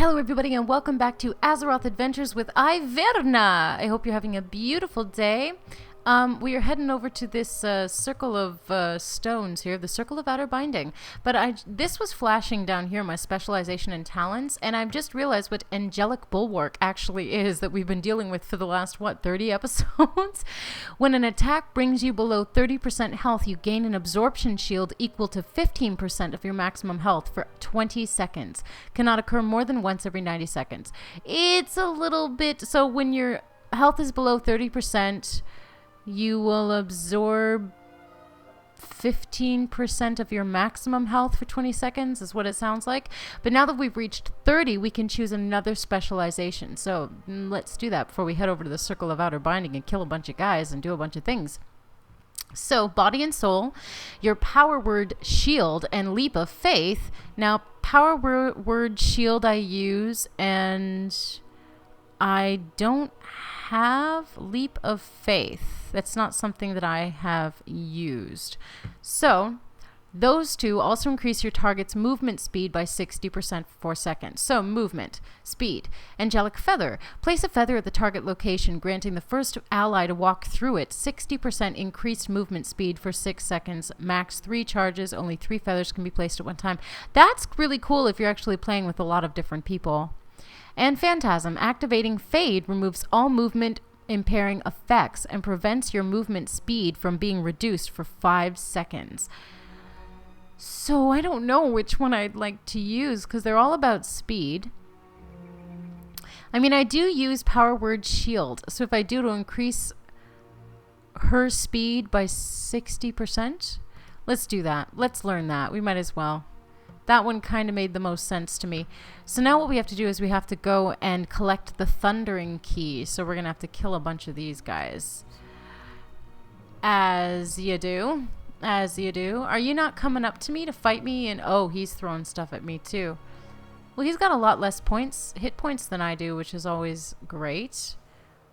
Hello everybody and welcome back to Azeroth Adventures with Ayverna. I hope you're having a beautiful day. We are heading over to this circle of stones here, the Circle of Outer Binding. But this was flashing down here, my specialization and talents, and I've just realized what Angelic Bulwark actually is that we've been dealing with for the last, 30 episodes? When an attack brings you below 30% health, you gain an absorption shield equal to 15% of your maximum health for 20 seconds. Cannot occur more than once every 90 seconds. It's a little bit, so when your health is below 30%, you will absorb 15% of your maximum health for 20 seconds is what it sounds like. But now that we've reached 30, we can choose another specialization. So let's do that before we head over to the Circle of Outer Binding and kill a bunch of guys and do a bunch of things. So body and soul, your power word shield and leap of faith. Now power word shield I use, and I don't have leap of faith. That's not something that I have used. So those two also increase your target's movement speed by 60% for 4 seconds. So movement, speed. Angelic feather. Place a feather at the target location, granting the first ally to walk through it 60% increased movement speed for 6 seconds. Max 3 charges. Only 3 feathers can be placed at one time. That's really cool if you're actually playing with a lot of different people. And Phantasm. Activating Fade removes all movement impairing effects and prevents your movement speed from being reduced for 5 seconds. So I don't know which one I'd like to use because they're all about speed. I mean, I do use power word shield. So if I do to increase her speed by 60%, let's do that. Let's learn that. We might as well. That one kind of made the most sense to me. So now what we have to do is we have to go and collect the Thundering Key. So we're going to have to kill a bunch of these guys. As you do. As you do. Are you not coming up to me to fight me? And oh, he's throwing stuff at me too. Well, he's got a lot less hit points than I do, which is always great.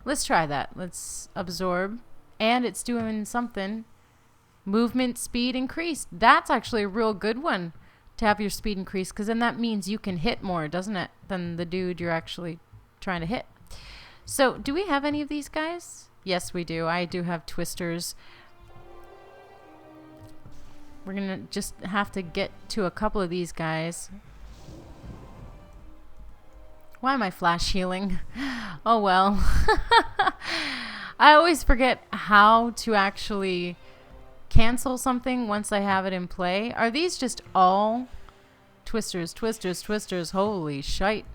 Let's try that. Let's absorb. And it's doing something. Movement speed increased. That's actually a real good one. To have your speed increase, because then that means you can hit more, doesn't it, than the dude you're actually trying to hit. So do we have any of these guys? Yes, we do. I do have twisters. We're gonna just have to get to a couple of these guys. Why am I flash healing? Oh well. I always forget how to actually cancel something once I have it in play. Are these just all twisters, twisters, twisters? Holy shite.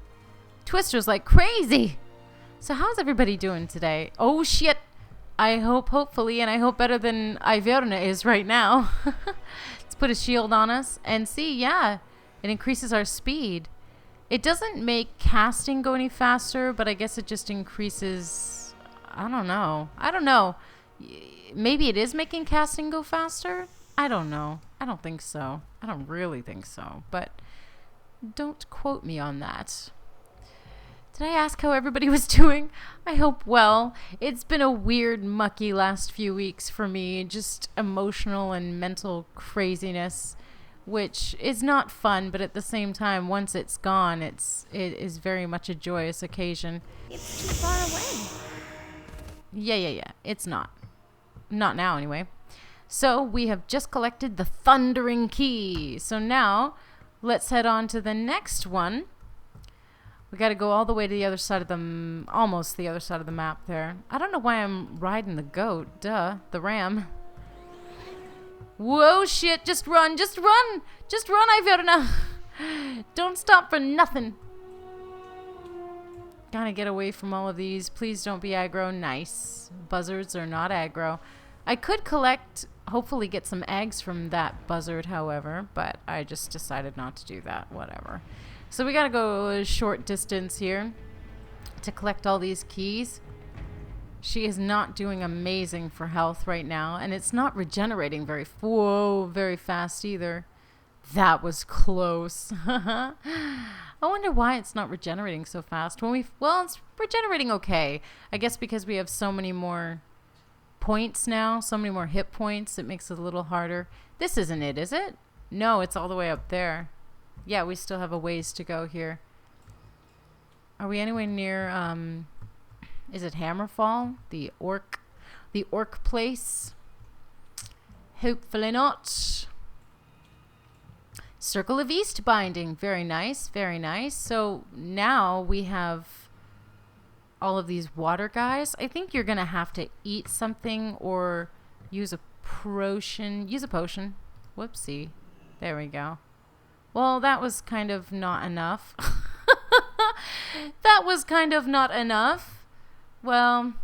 Twisters like crazy. So how's everybody doing today? Oh shit. I hope, hopefully, and I hope better than Ayverna is right now. Let's put a shield on us and see. Yeah, it increases our speed. It doesn't make casting go any faster, but I guess it just increases. I don't know. Maybe it is making casting go faster? I don't know. I don't think so. I don't really think so. But don't quote me on that. Did I ask how everybody was doing? I hope well. It's been a weird, mucky last few weeks for me. Just emotional and mental craziness, which is not fun, but at the same time, once it's gone, it is very much a joyous occasion. It's too far away. Yeah. It's not. Not now, anyway. So we have just collected the Thundering Key. So now let's head on to the next one. We got to go all the way to the other side of the, almost the other side of the map there. I don't know why I'm riding the goat. Duh, the ram. Whoa, shit! Just run! Just run! Just run, Ayverna! Don't stop for nothing. Gotta get away from all of these. Please don't be aggro. Nice. Buzzards are not aggro. I could collect, hopefully get some eggs from that buzzard, however, but I just decided not to do that. Whatever. So we gotta go a short distance here to collect all these keys. She is not doing amazing for health right now, and it's not regenerating very fast either. That was close. I wonder why it's not regenerating so fast. Well, it's regenerating okay. I guess because we have so many more points now, so many more hit points, it makes it a little harder. This isn't it, is it? No, it's all the way up there. Yeah, we still have a ways to go here. Are we anywhere near, is it Hammerfall? The orc place? Hopefully not. Circle of East binding. Very nice, very nice. So now we have all of these water guys. I think you're going to have to eat something or use a potion. Use a potion. Whoopsie. There we go. Well, that was kind of not enough. That was kind of not enough. Well,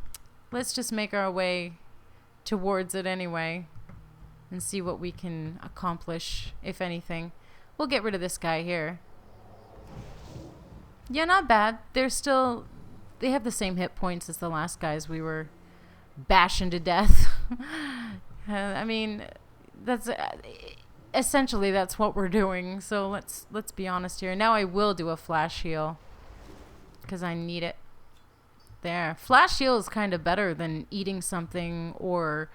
let's just make our way towards it anyway and see what we can accomplish, if anything. We'll get rid of this guy here. Yeah, not bad. They have the same hit points as the last guys we were bashing to death. I mean, that's essentially that's what we're doing. So let's be honest here. Now I will do a flash heal because I need it. There, flash heal is kind of better than eating something or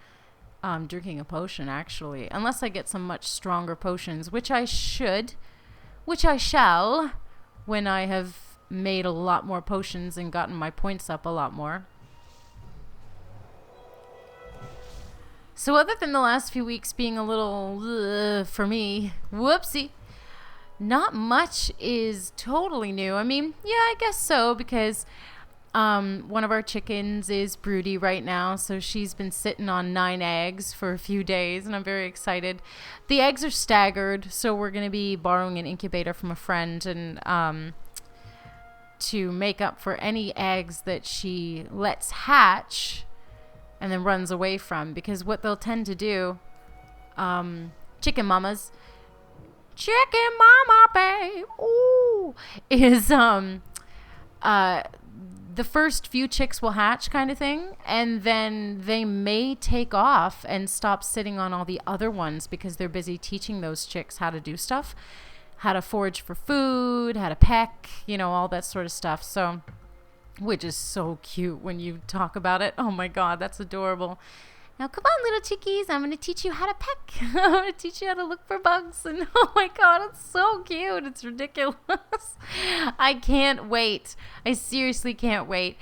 drinking a potion, actually, unless I get some much stronger potions, which I shall when I have made a lot more potions and gotten my points up a lot more. So other than the last few weeks being a little for me, whoopsie, not much is totally new. I mean, yeah, I guess so, because one of our chickens is broody right now, so she's been sitting on 9 eggs for a few days, and I'm very excited. The eggs are staggered, so we're going to be borrowing an incubator from a friend and to make up for any eggs that she lets hatch and then runs away from, because what they'll tend to do, chicken mama babe, ooh, is the first few chicks will hatch kind of thing, and then they may take off and stop sitting on all the other ones because they're busy teaching those chicks how to do stuff, how to forage for food, how to peck, all that sort of stuff. So, which is so cute when you talk about it. Oh my God, that's adorable. Now, come on, little chickies. I'm going to teach you how to peck. I'm going to teach you how to look for bugs. And oh my God, it's so cute. It's ridiculous. I can't wait. I seriously can't wait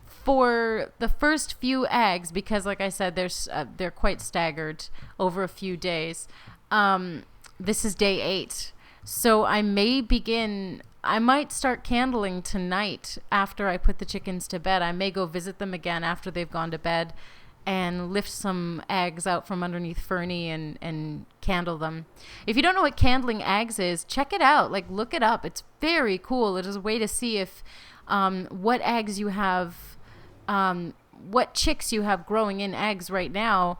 for the first few eggs, because like I said, they're quite staggered over a few days. This is day 8. So I might start candling tonight after I put the chickens to bed. I may go visit them again after they've gone to bed and lift some eggs out from underneath Fernie and candle them. If you don't know what candling eggs is, check it out. Like, look it up. It's very cool. It is a way to see if what eggs you have, what chicks you have growing in eggs right now,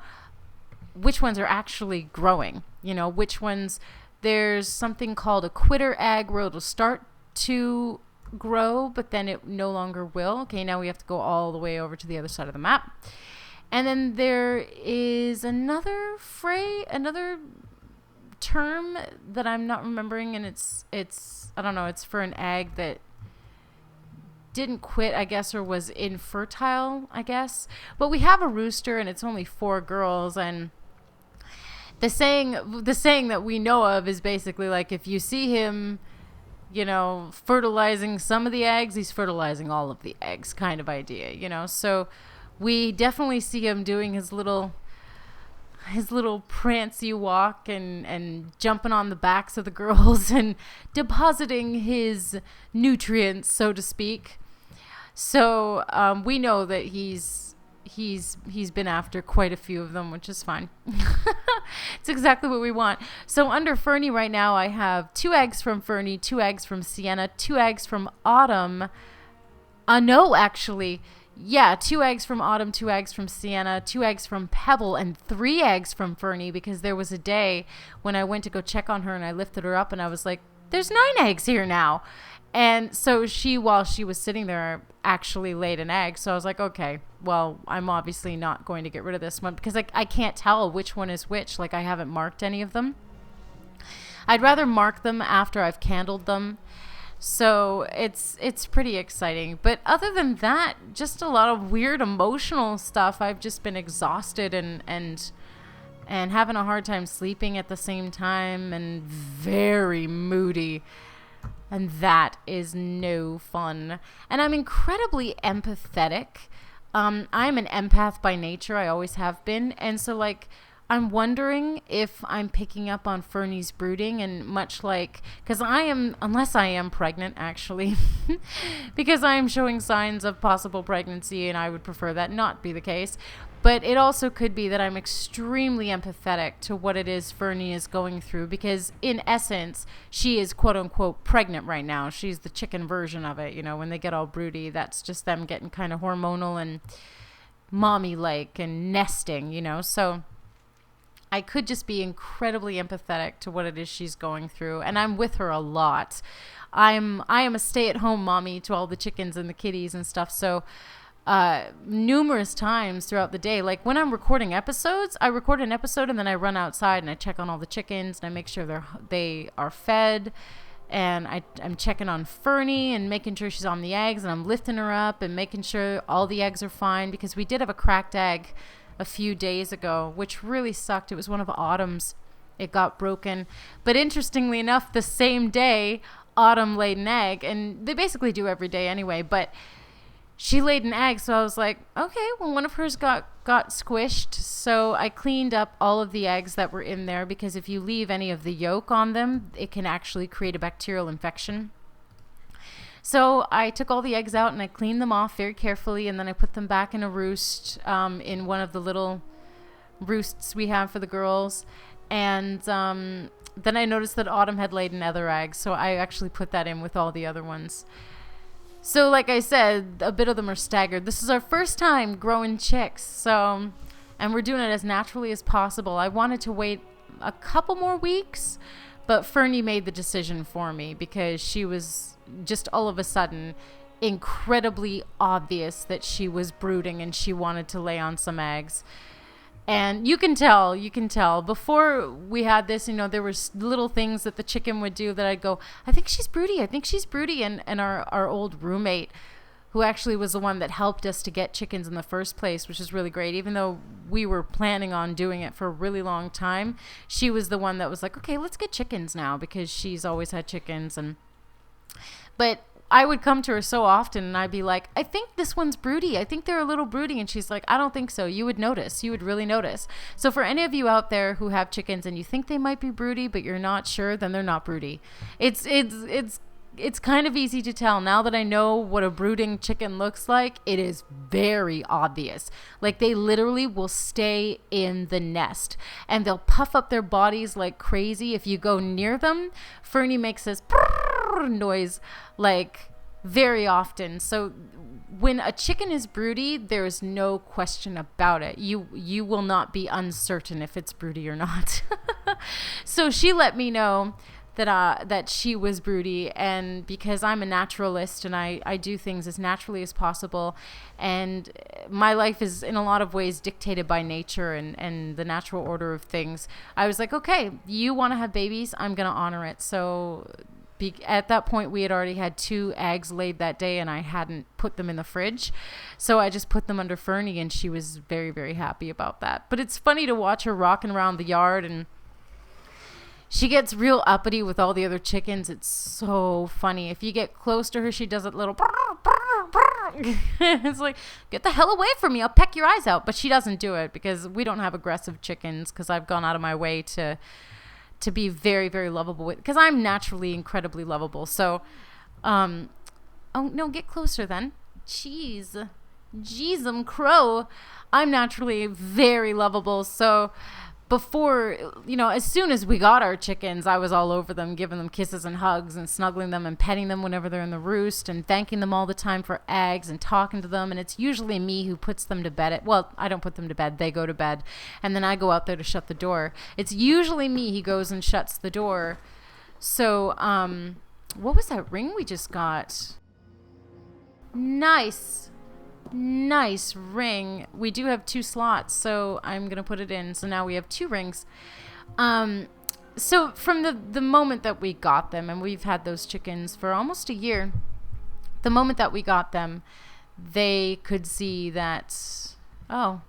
which ones are actually growing. Which ones, there's something called a quitter egg where it'll start to grow, but then it no longer will. Okay, now we have to go all the way over to the other side of the map. And then there is another term that I'm not remembering, and it's I don't know, it's for an egg that didn't quit, I guess, or was infertile, I guess. But we have a rooster, and it's only 4 girls, and the saying that we know of is basically like, if you see him, fertilizing some of the eggs, he's fertilizing all of the eggs, kind of idea, So we definitely see him doing his little prancy walk and jumping on the backs of the girls and depositing his nutrients, so to speak. So we know that he's been after quite a few of them, which is fine. It's exactly what we want. So under Fernie right now, I have 2 eggs from Fernie, 2 eggs from Sienna, 2 eggs from Autumn. No, actually. Yeah, 2 eggs from Autumn, 2 eggs from Sienna, 2 eggs from Pebble, and 3 eggs from Fernie, because there was a day when I went to go check on her and I lifted her up and I was like, there's 9 eggs here now. And so while she was sitting there, actually laid an egg. So I was like, okay, well, I'm obviously not going to get rid of this one because I can't tell which one is which. Like, I haven't marked any of them. I'd rather mark them after I've candled them. So it's pretty exciting. But other than that, just a lot of weird emotional stuff. I've just been exhausted and having a hard time sleeping at the same time and very moody. And that is no fun. And I'm incredibly empathetic. I'm an empath by nature. I always have been. And so, like, I'm wondering if I'm picking up on Fernie's brooding, and much like, because I am, unless I am pregnant, actually, because I am showing signs of possible pregnancy, and I would prefer that not be the case. But it also could be that I'm extremely empathetic to what it is Fernie is going through, because in essence, she is quote unquote pregnant right now. She's the chicken version of it. You know, when they get all broody, that's just them getting kind of hormonal and mommy-like and nesting, you know. So I could just be incredibly empathetic to what it is she's going through. And I'm with her a lot. I am a stay-at-home mommy to all the chickens and the kitties and stuff. So numerous times throughout the day, like when I'm recording episodes, I record an episode and then I run outside and I check on all the chickens and I make sure they are fed, and I'm checking on Fernie and making sure she's on the eggs, and I'm lifting her up and making sure all the eggs are fine, because we did have a cracked egg a few days ago, which really sucked. It was one of Autumn's. It got broken, but interestingly enough, the same day Autumn laid an egg, and they basically do every day anyway, but she laid an egg, so I was like, okay, well, one of hers got squished. So I cleaned up all of the eggs that were in there, because if you leave any of the yolk on them, it can actually create a bacterial infection. So I took all the eggs out and I cleaned them off very carefully, and then I put them back in a roost, in one of the little roosts we have for the girls. And then I noticed that Autumn had laid another egg, so I actually put that in with all the other ones. So like I said, a bit of them are staggered. This is our first time growing chicks, so, and we're doing it as naturally as possible. I wanted to wait a couple more weeks, but Fernie made the decision for me, because she was just all of a sudden incredibly obvious that she was brooding and she wanted to lay on some eggs. And you can tell. Before we had this, you know, there was little things that the chicken would do that I'd go, I think she's broody. And our old roommate, who actually was the one that helped us to get chickens in the first place, which is really great. Even though we were planning on doing it for a really long time, she was the one that was like, okay, let's get chickens now, because she's always had chickens. But I would come to her so often and I'd be like, I think this one's broody. I think they're a little broody. And she's like, I don't think so. You would notice. You would really notice. So for any of you out there who have chickens and you think they might be broody, but you're not sure, then they're not broody. It's kind of easy to tell. Now that I know what a brooding chicken looks like, it is very obvious. Like, they literally will stay in the nest and they'll puff up their bodies like crazy. If you go near them, Fernie makes this noise like very often. So when a chicken is broody, there is no question about it. You will not be uncertain if it's broody or not. So she let me know that she was broody, and because I'm a naturalist and I do things as naturally as possible, and my life is in a lot of ways dictated by nature and the natural order of things, I was like, okay, you want to have babies, I'm going to honor it. So at that point, we had already had 2 eggs laid that day, and I hadn't put them in the fridge. So I just put them under Fernie, and she was very, very happy about that. But it's funny to watch her rocking around the yard, and she gets real uppity with all the other chickens. It's so funny. If you get close to her, she does a little it's like, get the hell away from me, I'll peck your eyes out. But she doesn't do it, because we don't have aggressive chickens, because I've gone out of my way to be very, very lovable with, because I'm naturally incredibly lovable. So, oh no, get closer then. Jeez, crow. I'm naturally very lovable. So before, as soon as we got our chickens, I was all over them, giving them kisses and hugs and snuggling them and petting them whenever they're in the roost and thanking them all the time for eggs and talking to them. And it's usually me who puts them to bed. Well, I don't put them to bed. They go to bed. And then I go out there to shut the door. It's usually me who goes and shuts the door. So, what was that ring we just got? Nice ring. We do have 2 slots, so I'm going to put it in. So now we have 2 rings. So from the moment that we got them, and we've had those chickens for almost a year, the moment that we got them, they could see that, oh,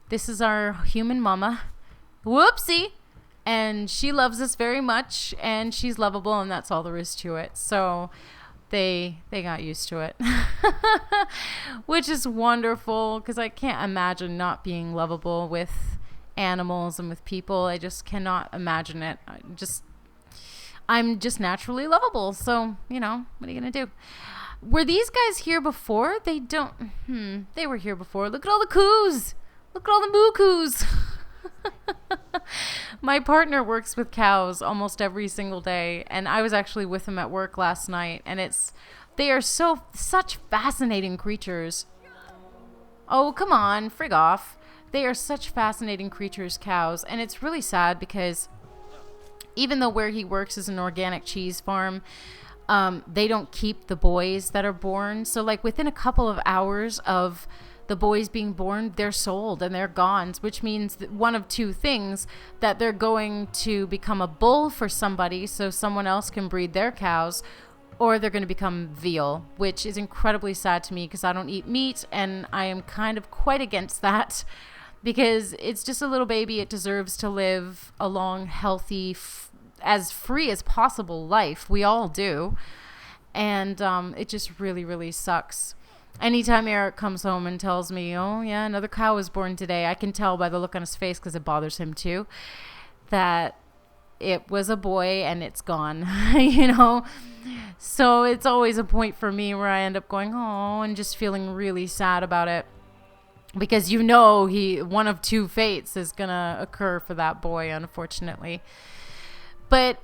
this is our human mama. Whoopsie. And she loves us very much, and she's lovable, and that's all there is to it. So they got used to it, which is wonderful, because I can't imagine not being lovable with animals and with people. I just cannot imagine it. I'm just naturally lovable. So, what are you going to do? Were these guys here before? They were here before. Look at all the coos. Look at all the moo coos. My partner works with cows almost every single day, and I was actually with him at work last night, and they are such fascinating creatures. Oh, come on, frig off. They are such fascinating creatures, cows, and it's really sad because even though where he works is an organic cheese farm, they don't keep the boys that are born. So like within a couple of hours of the boys being born, they're sold and they're gone, which means that one of two things, that they're going to become a bull for somebody so someone else can breed their cows, or they're going to become veal, which is incredibly sad to me because I don't eat meat, and I am kind of quite against that because it's just a little baby. It deserves to live a long, healthy, as free as possible life. We all do. And it just really, really sucks. Anytime Eric comes home and tells me, oh, yeah, another cow was born today, I can tell by the look on his face, because it bothers him too, that it was a boy and it's gone, So it's always a point for me where I end up going, oh, and just feeling really sad about it. Because one of two fates is going to occur for that boy, unfortunately. But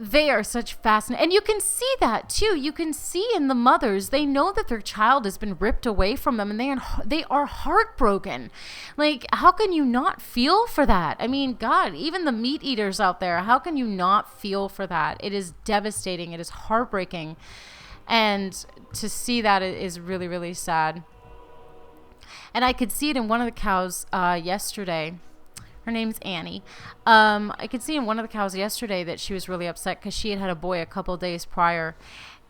they are such fascinating. And you can see that too. You can see in the mothers, they know that their child has been ripped away from them, and they are heartbroken. Like, how can you not feel for that? I mean, God, even the meat eaters out there, how can you not feel for that? It is devastating. It is heartbreaking. And to see that is really, really sad. And I could see it in one of the cows yesterday. Her name's Annie. I could see in one of the cows yesterday that she was really upset because she had a boy a couple days prior.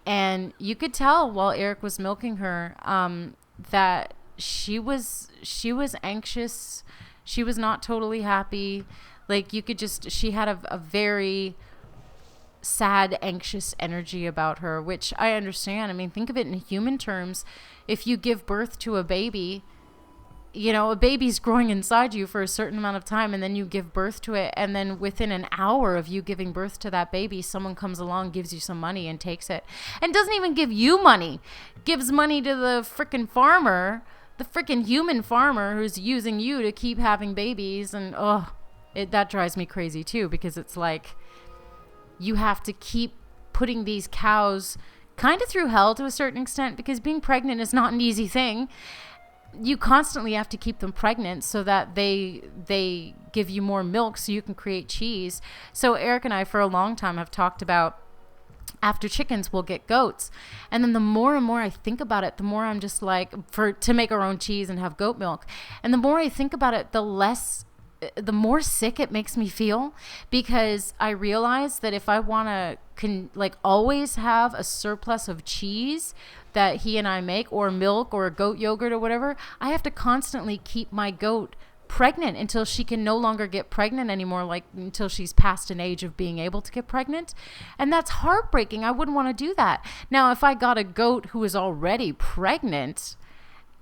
And you could tell while Eric was milking her that she was anxious. She was not totally happy. Like, she had a very sad, anxious energy about her, which I understand. I mean, think of it in human terms. If you give birth to a baby, a baby's growing inside you for a certain amount of time, and then you give birth to it, and then within an hour of you giving birth to that baby, someone comes along, gives you some money and takes it, and doesn't even give you money, gives money to the frickin' farmer, the frickin' human farmer who's using you to keep having babies. And that drives me crazy too, because it's like you have to keep putting these cows kind of through hell to a certain extent, because being pregnant is not an easy thing. You constantly have to keep them pregnant so that they give you more milk so you can create cheese. So Eric and I for a long time have talked about, after chickens we'll get goats. And then the more and more I think about it, the more I'm just like, to make our own cheese and have goat milk. And the more I think about it, the more sick it makes me feel, because I realize that if I want to always have a surplus of cheese that he and I make, or milk or goat yogurt or whatever, I have to constantly keep my goat pregnant until she can no longer get pregnant anymore, like until she's past an age of being able to get pregnant. And that's heartbreaking. I wouldn't want to do that. Now, if I got a goat who is already pregnant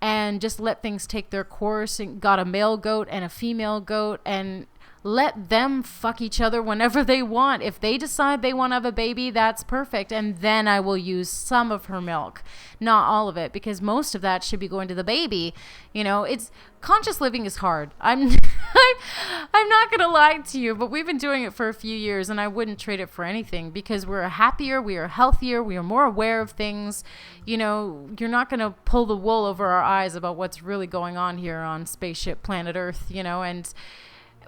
and just let things take their course, and got a male goat and a female goat, and let them fuck each other whenever they want. If they decide they want to have a baby, that's perfect. And then I will use some of her milk, not all of it, because most of that should be going to the baby. It's conscious living is hard. I'm not going to lie to you, but we've been doing it for a few years, and I wouldn't trade it for anything, because we're happier, we are healthier, we are more aware of things. You're not going to pull the wool over our eyes about what's really going on here on spaceship planet Earth, and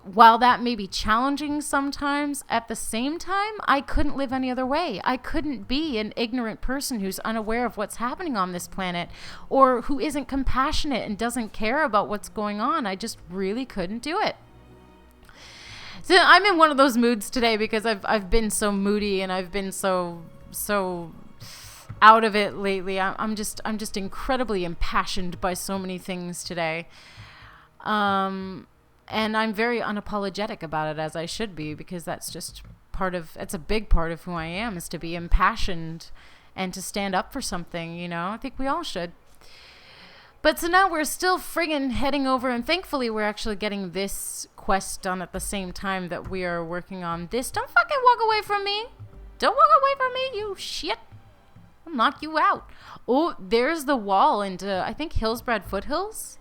while that may be challenging sometimes, at the same time, I couldn't live any other way. I couldn't be an ignorant person who's unaware of what's happening on this planet, or who isn't compassionate and doesn't care about what's going on. I just really couldn't do it. So I'm in one of those moods today because I've been so moody, and I've been so out of it lately. I'm just incredibly impassioned by so many things today. And I'm very unapologetic about it, as I should be, because that's just it's a big part of who I am, is to be impassioned and to stand up for something, you know? I think we all should. But so now we're still friggin' heading over, and thankfully we're actually getting this quest done at the same time that we are working on this. Don't fucking walk away from me. Don't walk away from me, you shit. I'll knock you out. Oh, there's the wall into, I think, Hillsbrad Foothills.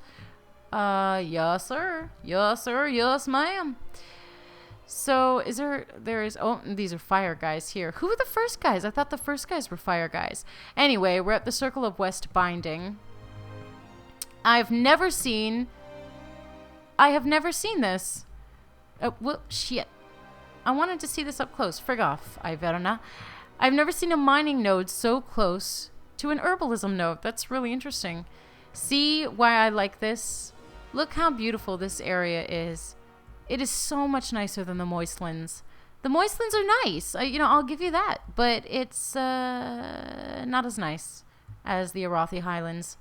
Yes, sir. Yes, sir. Yes, ma'am. So, oh, these are fire guys here. Who were the first guys? I thought the first guys were fire guys. Anyway, we're at the Circle of West Binding. I have never seen this. Oh, well, shit. I wanted to see this up close. Frig off, Ayverna. I've never seen a mining node so close to an herbalism node. That's really interesting. See why I like this? Look how beautiful this area is. It is so much nicer than the Moistlands. The Moistlands are nice. I'll give you that. But it's not as nice as the Arathian Highlands.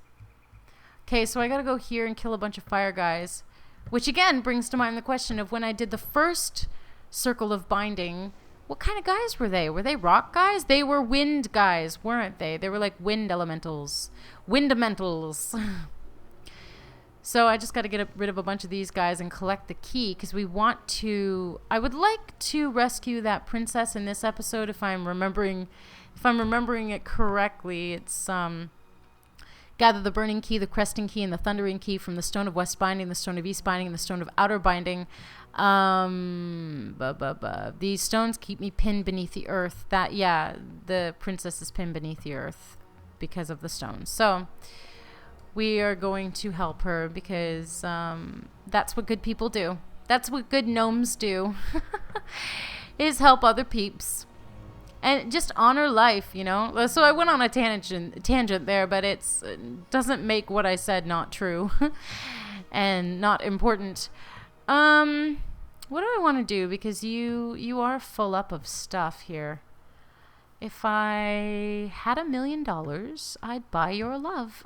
Okay, so I gotta go here and kill a bunch of fire guys. Which again brings to mind the question of when I did the first Circle of Binding, what kind of guys were they? Were they rock guys? They were wind guys, weren't they? They were like wind elementals. Windamentals. So I just got to get rid of a bunch of these guys and collect the key, because I would like to rescue that princess in this episode if I'm remembering it correctly. It's gather the burning key, the cresting key, and the thundering key from the Stone of West Binding, the Stone of East Binding, and the Stone of Outer Binding. These stones keep me pinned beneath the earth. The princess is pinned beneath the earth because of the stones. So we are going to help her because that's what good people do. That's what good gnomes do, is help other peeps. And just honor life, you know? So I went on a tangent there, but it doesn't make what I said not true and not important. What do I want to do? Because you are full up of stuff here. If I had $1 million, I'd buy your love.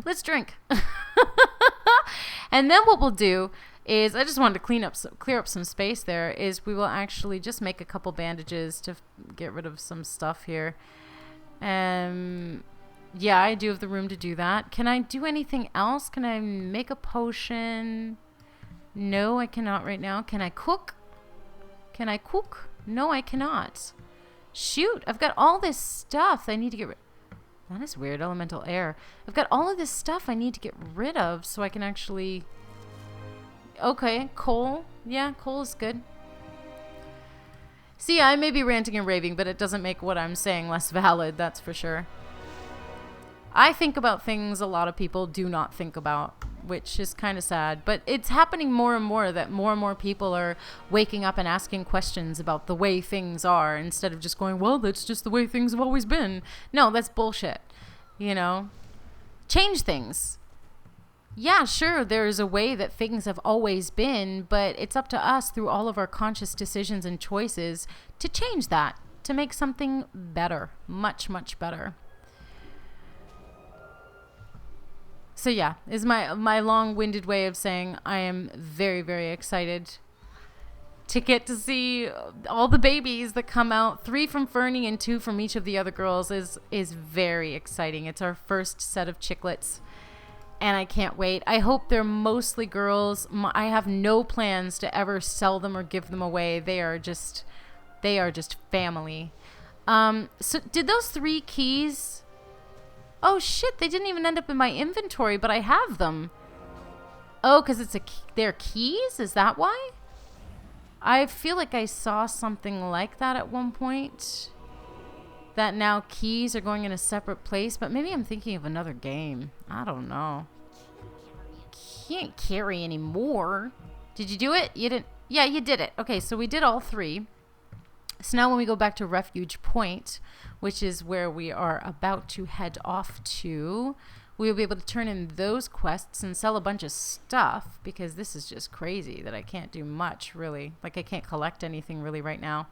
Let's drink. And then what we'll do is, I just wanted to clear up some space there, is we will actually just make a couple bandages to get rid of some stuff here. Yeah, I do have the room to do that. Can I do anything else? Can I make a potion? No, I cannot right now. Can I cook? Can I cook? No, I cannot. Shoot, I've got all this stuff I need to get rid of. That is weird, elemental air. I've got all of this stuff I need to get rid of so I can actually... Okay, coal. Yeah, coal is good. See, I may be ranting and raving, but it doesn't make what I'm saying less valid, that's for sure. I think about things a lot of people do not think about, which is kind of sad. But it's happening more and more people are waking up and asking questions about the way things are, instead of just going, well, that's just the way things have always been. No, that's bullshit. You know? Change things. Yeah, sure, there is a way that things have always been, but it's up to us through all of our conscious decisions and choices to change that, to make something better. Much, much better. So yeah, is my long-winded way of saying I am very, very excited to get to see all the babies that come out. 3 from Fernie and 2 from each of the other girls is very exciting. It's our first set of chiclets, and I can't wait. I hope they're mostly girls. I have no plans to ever sell them or give them away. They are just family. So did those 3 keys... Oh shit, they didn't even end up in my inventory, but I have them. Oh, because they're keys? Is that why? I feel like I saw something like that at one point. That now keys are going in a separate place, but maybe I'm thinking of another game. I don't know. Can't carry anymore. Did you do it? You didn't? Yeah, you did it. Okay, so we did all 3. So now when we go back to Refuge Point, which is where we are about to head off to, we will be able to turn in those quests and sell a bunch of stuff, because this is just crazy that I can't do much, really. Like, I can't collect anything really right now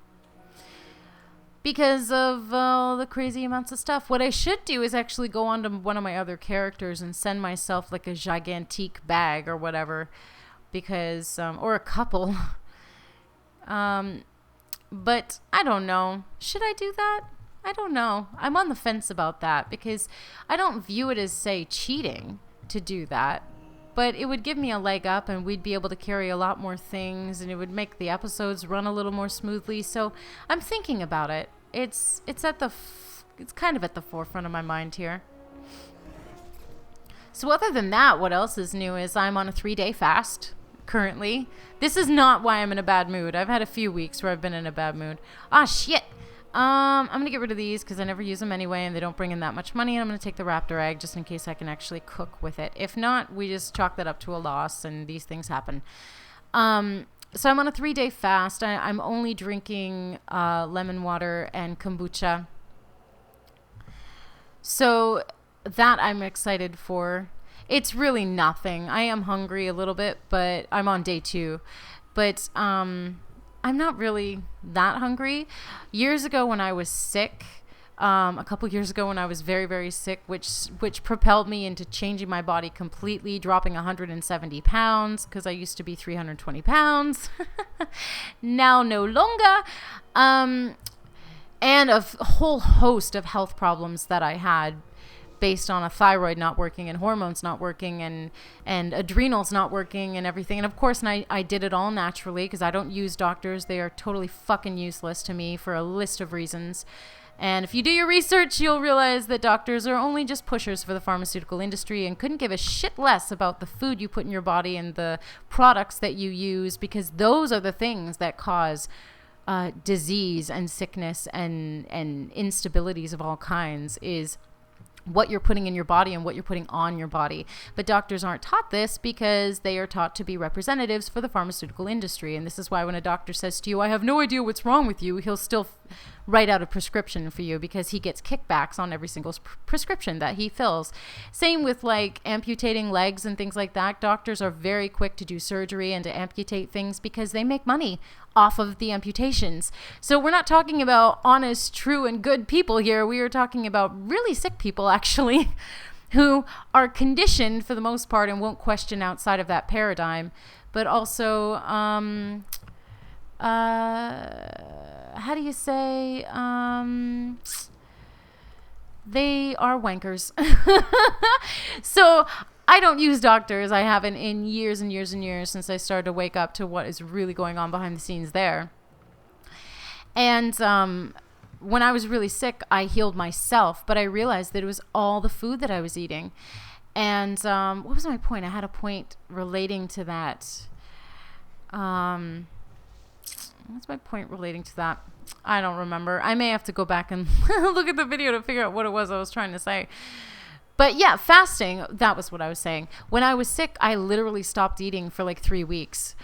because of all the crazy amounts of stuff. What I should do is actually go on to one of my other characters and send myself like a gigantic bag or whatever. because, or a couple. But I don't know. Should I do that? I don't know. I'm on the fence about that because I don't view it as, say, cheating to do that. But it would give me a leg up and we'd be able to carry a lot more things and it would make the episodes run a little more smoothly. So I'm thinking about it. It's kind of at the forefront of my mind here. So other than that, what else is new is I'm on a 3-day fast currently. This is not why I'm in a bad mood. I've had a few weeks where I've been in a bad mood. Ah, shit. I'm going to get rid of these because I never use them anyway and they don't bring in that much money. And I'm going to take the raptor egg just in case I can actually cook with it. If not, we just chalk that up to a loss and these things happen. So I'm on a 3-day fast. I'm only drinking lemon water and kombucha. So that I'm excited for. It's really nothing. I am hungry a little bit, but I'm on day 2. But I'm not really that hungry. Years ago when I was sick, a couple years ago when I was very, very sick, which propelled me into changing my body completely, dropping 170 pounds because I used to be 320 pounds. Now no longer. And a whole host of health problems that I had based on a thyroid not working and hormones not working and adrenals not working and everything. And of course, I did it all naturally because I don't use doctors. They are totally fucking useless to me for a list of reasons. And if you do your research, you'll realize that doctors are only just pushers for the pharmaceutical industry and couldn't give a shit less about the food you put in your body and the products that you use, because those are the things that cause disease and sickness and instabilities of all kinds, is what you're putting in your body and what you're putting on your body. But doctors aren't taught this because they are taught to be representatives for the pharmaceutical industry. And this is why when a doctor says to you, I have no idea what's wrong with you, he'll still write out a prescription for you because he gets kickbacks on every single prescription that he fills. Same with like amputating legs and things like that. Doctors are very quick to do surgery and to amputate things because they make money off of the amputations. So we're not talking about honest, true, and good people here. We are talking about really sick people, actually, who are conditioned for the most part and won't question outside of that paradigm. But also, how do you say, they are wankers. So I don't use doctors. I haven't in years and years and years since I started to wake up to what is really going on behind the scenes there. And when I was really sick, I healed myself, but I realized that it was all the food that I was eating. And what was my point? I had a point relating to that. What's my point relating to that? I don't remember. I may have to go back and look at the video to figure out what it was I was trying to say. But yeah, fasting, that was what I was saying. When I was sick, I literally stopped eating for like 3 weeks.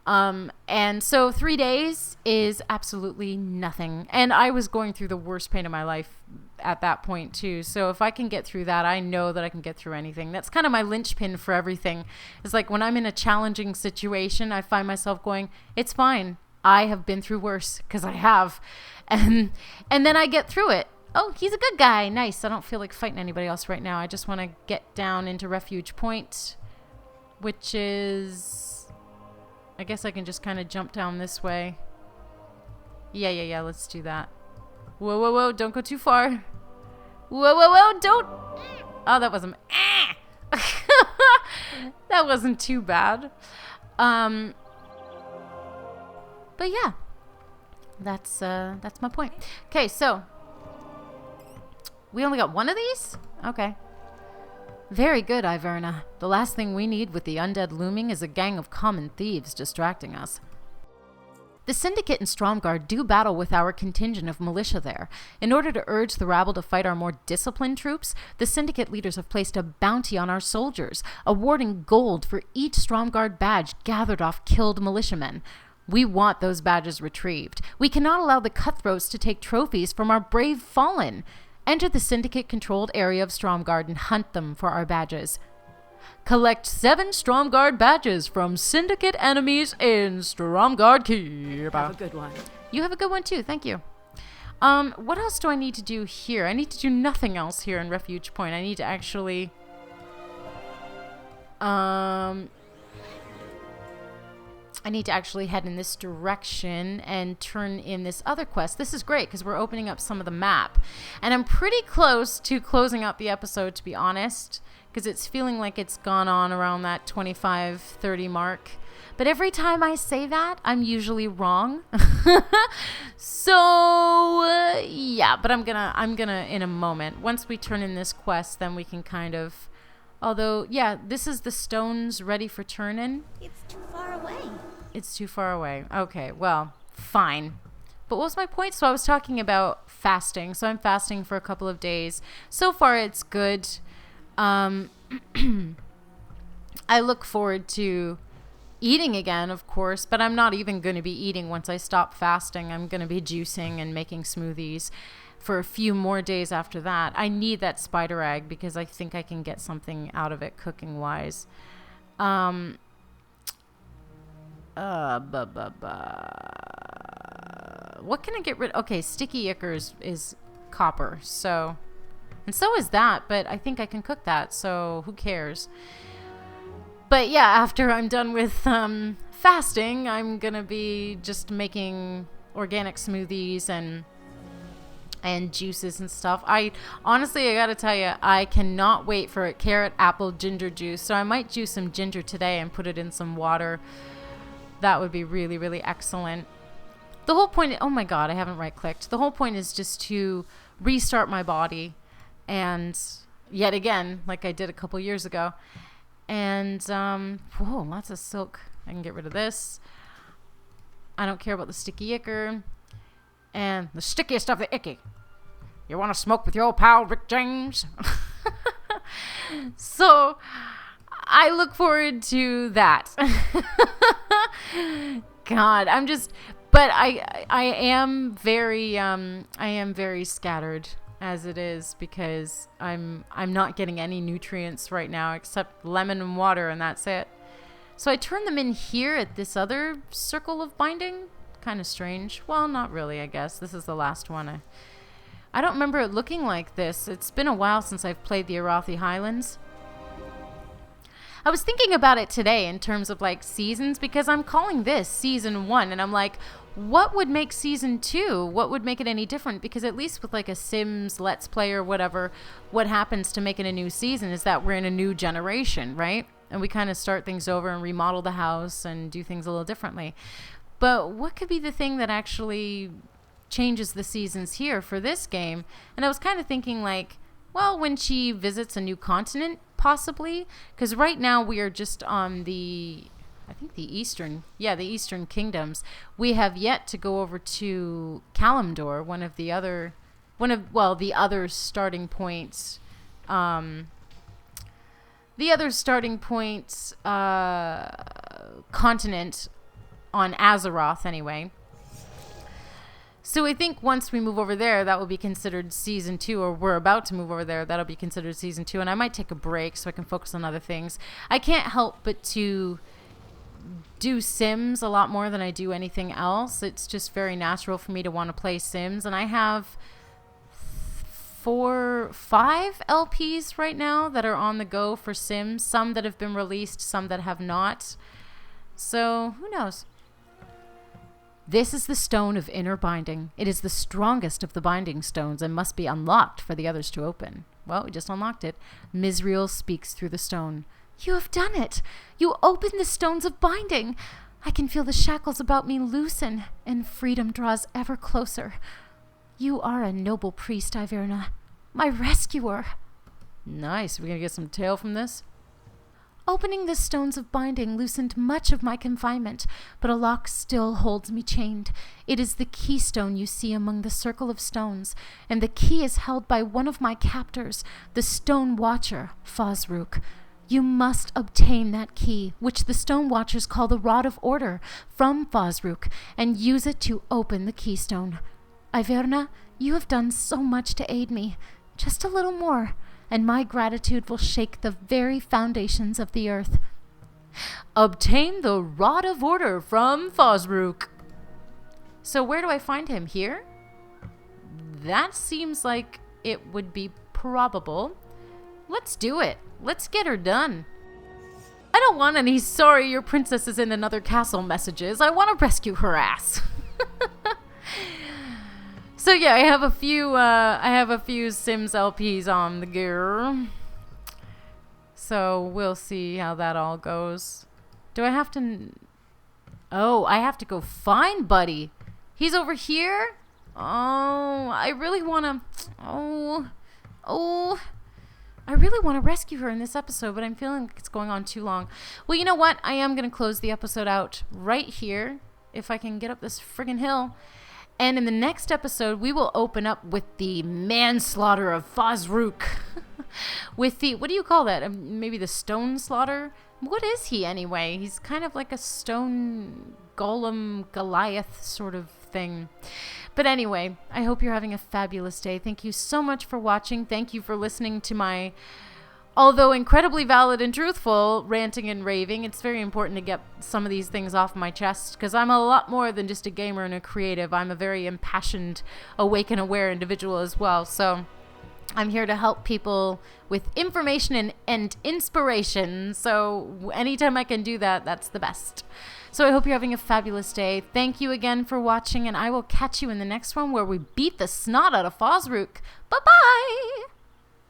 And so 3 days is absolutely nothing. And I was going through the worst pain of my life at that point too. So if I can get through that, I know that I can get through anything. That's kind of my linchpin for everything. It's like when I'm in a challenging situation, I find myself going, it's fine. I have been through worse, because I have. And then I get through it. Oh, he's a good guy. Nice. I don't feel like fighting anybody else right now. I just want to get down into Refuge Point, which is... I guess I can just kind of jump down this way. Yeah. Let's do that. Whoa. Don't go too far. Whoa. Don't... Oh, that wasn't... That wasn't too bad. But yeah. That's my point. Okay, so... We only got one of these? Okay. Very good, Ayverna. The last thing we need with the undead looming is a gang of common thieves distracting us. The Syndicate and Stromgarde do battle with our contingent of militia there. In order to urge the rabble to fight our more disciplined troops, the Syndicate leaders have placed a bounty on our soldiers, awarding gold for each Stromgarde badge gathered off killed militiamen. We want those badges retrieved. We cannot allow the cutthroats to take trophies from our brave fallen. Enter the Syndicate-controlled area of Stromgarde and hunt them for our badges. Collect 7 Stromgarde badges from Syndicate enemies in Stromgarde Keep. Have a good one. You have a good one too, thank you. What else do I need to do here? I need to do nothing else here in Refuge Point. I need to actually... I need to actually head in this direction and turn in this other quest. This is great because we're opening up some of the map. And I'm pretty close to closing out the episode, to be honest, because it's feeling like it's gone on around that 25-30 mark. But every time I say that, I'm usually wrong. So, yeah, but I'm gonna in a moment. Once we turn in this quest, then we can kind of, although, yeah, this is the stones ready for turn-in. It's too far away. It's too far away. Okay, well, fine. But what was my point? So I was talking about fasting. So I'm fasting for a couple of days. So far, it's good. I look forward to eating again, of course, but I'm not even going to be eating once I stop fasting. I'm going to be juicing and making smoothies for a few more days after that. I need that spider egg because I think I can get something out of it cooking wise. What can I get rid of? Okay, sticky ichor is copper, so, and so is that, but I think I can cook that, so who cares? But yeah, after I'm done with fasting, I'm gonna be just making organic smoothies and juices and stuff. I gotta tell you, I cannot wait for carrot, apple, ginger juice. So I might juice some ginger today and put it in some water. That would be really, really excellent. The whole point, oh my God, I haven't right clicked. The whole point is just to restart my body, and yet again, like I did a couple years ago. And, whoa, lots of silk. I can get rid of this. I don't care about the sticky ichor. And the stickiest of the icky. You want to smoke with your old pal, Rick James? So, I look forward to that. God, I'm just, but I am very scattered as it is, because I'm not getting any nutrients right now except lemon and water, and that's it. So I turn them in here at this other circle of binding. Kind of strange. Well, not really, I guess. This is the last one. I don't remember it looking like this. It's been a while since I've played the Arathian Highlands. I was thinking about it today in terms of like seasons, because I'm calling this season 1, and I'm like, what would make season 2? What would make it any different? Because at least with like a Sims Let's Play or whatever, what happens to make it a new season is that we're in a new generation, right? And we kind of start things over and remodel the house and do things a little differently. But what could be the thing that actually changes the seasons here for this game? And I was kind of thinking like, well, when she visits a new continent, possibly. Because right now we are just on the, I think the eastern kingdoms. We have yet to go over to Kalimdor, the other starting points. Continent on Azeroth anyway. So I think once we move over there, that will be considered season 2, or we're about to move over there, that'll be considered season 2, and I might take a break so I can focus on other things. I can't help but to do Sims a lot more than I do anything else. It's just very natural for me to want to play Sims, and I have 5 LPs right now that are on the go for Sims, some that have been released, some that have not. So, who knows? This is the stone of inner binding. It is the strongest of the binding stones and must be unlocked for the others to open. Well, we just unlocked it. Misriel speaks through the stone. You have done it. You opened the stones of binding. I can feel the shackles about me loosen, and freedom draws ever closer. You are a noble priest, Ayverna. My rescuer. Nice. We're going to get some tail from this. Opening the stones of binding loosened much of my confinement, but a lock still holds me chained. It is the keystone you see among the circle of stones, and the key is held by one of my captors, the Stone Watcher, Fazruk. You must obtain that key, which the Stone Watchers call the Rod of Order, from Fazruk, and use it to open the keystone. Ayverna, you have done so much to aid me. Just a little more, and my gratitude will shake the very foundations of the earth. Obtain the Rod of Order from Fazruk. So where do I find him? Here? That seems like it would be probable. Let's do it. Let's get her done. I don't want any sorry your princess is in another castle messages. I want to rescue her ass. So yeah, I have a few Sims LPs on the gear. So we'll see how that all goes. Do I have to... Oh, I have to go find Buddy. He's over here? Oh, I really want to... Oh, I really want to rescue her in this episode, but I'm feeling like it's going on too long. Well, you know what? I am going to close the episode out right here, if I can get up this friggin' hill. And in the next episode, we will open up with the manslaughter of Fazruk. With the, what do you call that? Maybe the stone slaughter? What is he anyway? He's kind of like a stone golem Goliath sort of thing. But anyway, I hope you're having a fabulous day. Thank you so much for watching. Thank you for listening to my, although incredibly valid and truthful, ranting and raving. It's very important to get some of these things off my chest because I'm a lot more than just a gamer and a creative. I'm a very impassioned, awake and aware individual as well. So I'm here to help people with information and inspiration. So anytime I can do that, that's the best. So I hope you're having a fabulous day. Thank you again for watching, and I will catch you in the next one where we beat the snot out of Fazruk. Bye-bye!